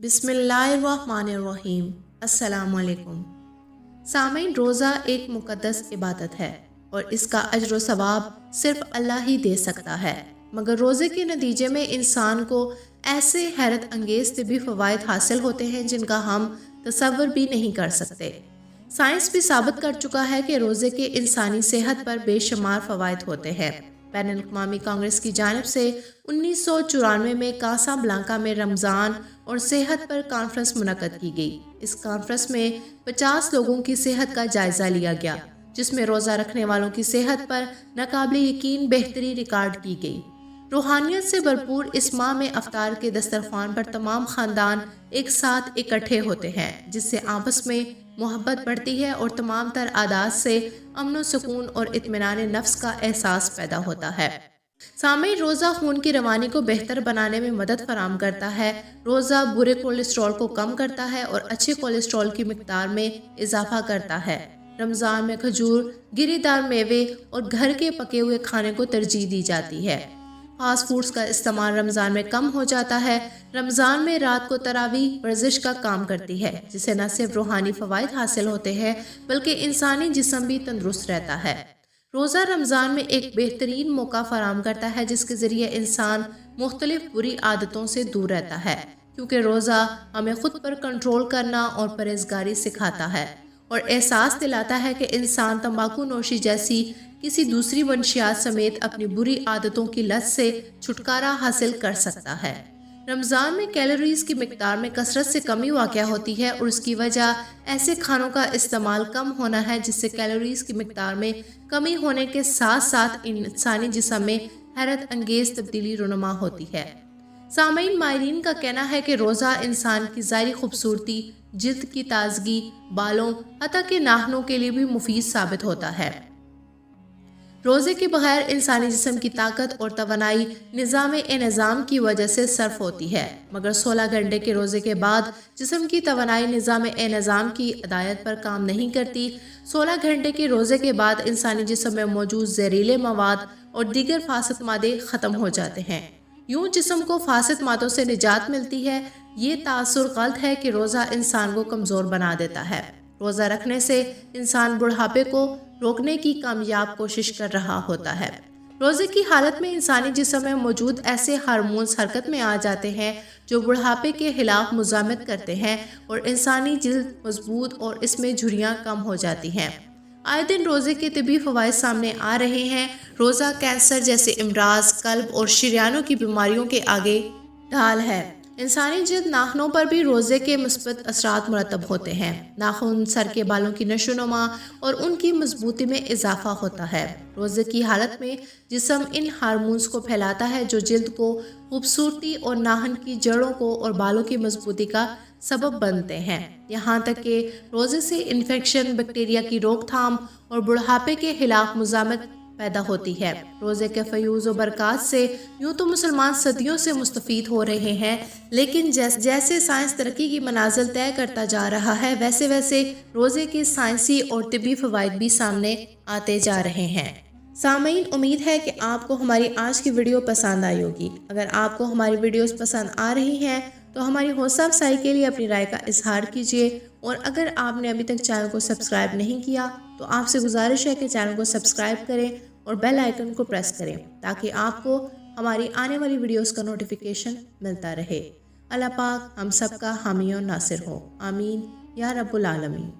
बिस्मिल्लाहिर्रहमानिर्रहीम। अस्सलाम वालेकुम। सामईन, रोज़ा एक मुक़द्दस इबादत है और इसका अज्र व सवाब सिर्फ अल्लाह ही दे सकता है, मगर रोज़े के नतीजे में इंसान को ऐसे हैरत अंगेज़ तिबी फ़वाइद हासिल होते हैं जिनका हम तसव्वुर भी नहीं कर सकते। साइंस भी साबित कर चुका है कि रोज़े के इंसानी सेहत पर बेशुमार फ़वाइद होते हैं। बैनुल अक़वामी कांग्रेस की जानिब से 1994 में कासाब्लांका में रमज़ान और सेहत पर कॉन्फ्रेंस मुनक़्क़द की गई। इस कॉन्फ्रेंस में 50 लोगों की सेहत का जायज़ा लिया गया, जिसमें रोज़ा रखने वालों की सेहत पर नाकाबिल यकीन बेहतरी रिकॉर्ड की गई। रूहानियत से भरपूर इस माह में अफ्तार के दस्तरखान पर तमाम ख़ानदान एक साथ इकट्ठे होते हैं, जिससे आपस में मोहब्बत बढ़ती है और तमाम तर आदात से अमन सुकून और इत्मीनान नफ्स का एहसास पैदा होता है। सामईन, रोज़ा खून की रवानी को बेहतर बनाने में मदद फराम करता है। रोज़ा बुरे कोलेस्ट्रॉल को कम करता है और अच्छे कोलेस्ट्रॉल की मिकदार में इजाफा करता है। रमज़ान में खजूर, गिरीदार मेवे और घर के पके हुए खाने को तरजीह दी जाती है। फास्ट फूड्स का इस्तेमाल रमज़ान में कम हो जाता है। रमज़ान में रात को तरावीह वर्जिश का काम करती है, जिससे न सिर्फ रूहानी फ़वाइद हासिल होते हैं बल्कि इंसानी जिस्म भी तंदुरुस्त रहता है। रोज़ा रमज़ान में एक बेहतरीन मौका फराम करता है जिसके ज़रिए इंसान मुख्तलिफ बुरी आदतों से दूर रहता है, क्योंकि रोज़ा हमें खुद पर कंट्रोल करना और परहेज़गारी सिखाता है और एहसास दिलाता है कि इंसान तंबाकू नोशी जैसी किसी दूसरी मंशियात समेत अपनी बुरी आदतों की लत से छुटकारा हासिल कर सकता है। रमज़ान में कैलोरीज की मिकदार में कसरत से कमी वाक़या होती है और उसकी वजह ऐसे खानों का इस्तेमाल कम होना है, जिससे कैलोरीज की मिकदार में कमी होने के साथ साथ इंसानी जिस्म में हैरत अंगेज़ तब्दीली रुनुमा होती है। सामईन, माहिरीन का कहना है कि रोज़ा इंसान की ज़ाहिरी खूबसूरती, जिल्द की ताजगी, बालों हत्ता के नाखूनों के लिए भी मुफीद साबित होता है। रोज़े के बगैर इंसानी जिस्म की ताकत और तवानाई निज़ाम की वजह से सर्फ होती है, मगर 16 घंटे के रोज़े के बाद जिस्म की तवानाई निज़ाम की हिदायत पर काम नहीं करती। 16 घंटे के रोज़े के बाद इंसानी जिस्म में मौजूद जहरीले मवाद और दीगर फासिद मादे ख़त्म हो जाते हैं। यूँ जिस्म को फासिद मादों से निजात मिलती है। ये तासुर गलत है कि रोज़ा इंसान को कमज़ोर बना देता है। रोज़ा रखने से इंसान बुढ़ापे को रोकने की कामयाब कोशिश कर रहा होता है। रोज़े की हालत में इंसानी जिस्म में मौजूद ऐसे हार्मोन्स हरकत में आ जाते हैं जो बुढ़ापे के खिलाफ मुज़ामत करते हैं और इंसानी जिल्द मजबूत और इसमें झुर्रियाँ कम हो जाती हैं। आए दिन रोज़े के तिबी फ़वाइद सामने आ रहे हैं। रोज़ा कैंसर जैसे इमराज, कल्ब और शरीयानों की बीमारियों के आगे ढाल है। इंसानी जिल्द नाखूनों पर भी रोज़े के मुस्बत असरात मुरतब होते हैं। नाखून सर के बालों की नशोनुमा और उनकी मजबूती में इजाफा होता है। रोज़े की हालत में जिस्म इन हार्मोन्स को फैलाता है जो जिल्द को खूबसूरती और नाखून की जड़ों को और बालों की मजबूती का सबब बनते हैं। यहाँ तक कि रोज़े से इन्फेक्शन, बैक्टीरिया की रोकथाम और बुढ़ापे के खिलाफ मुज़ामत पैदा होती है। रोज़े के फयूज़ और बरक़ात से यूँ तो मुसलमान सदियों से मुस्तफ़ीद हो रहे हैं, लेकिन जैसे साइंस तरक्की की मनाजिल तय करता जा रहा है, वैसे वैसे रोज़े के साइंसी और तिबी फ़वाइद भी सामने आते जा रहे हैं। सामईन, उम्मीद है कि आपको हमारी आज की वीडियो पसंद आई होगी। अगर आपको हमारी वीडियोस पसंद आ रही हैं तो हमारी हौसला अफजाई के लिए अपनी राय का इजहार कीजिए, और अगर आपने अभी तक चैनल को सब्सक्राइब नहीं किया तो आपसे गुजारिश है कि चैनल को सब्सक्राइब करें और बेल आइकन को प्रेस करें ताकि आपको हमारी आने वाली वीडियोस का नोटिफिकेशन मिलता रहे। अल्लाह पाक हम सब का हामी और नासिर हो। आमीन या रब्बुल आलमीन।